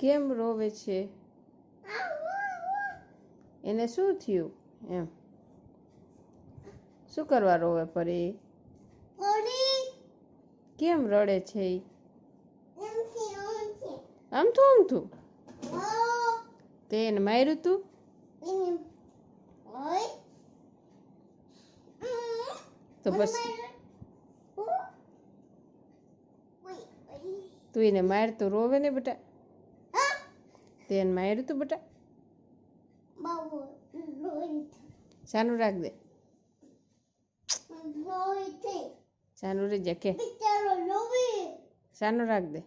કેમ રોવે છે? એને શું થયું એમ? શું કરવા રોવે પરી? કેમ રડે છે? આમથું આમથું તે એને માર્યું તું? તો પછી તું એને માર તો રોવે ને બેટા. તે એને માર્યું તું બેટા? સાનું રાખ દે. સાનું રહી જા કે સાનું રાખ દે.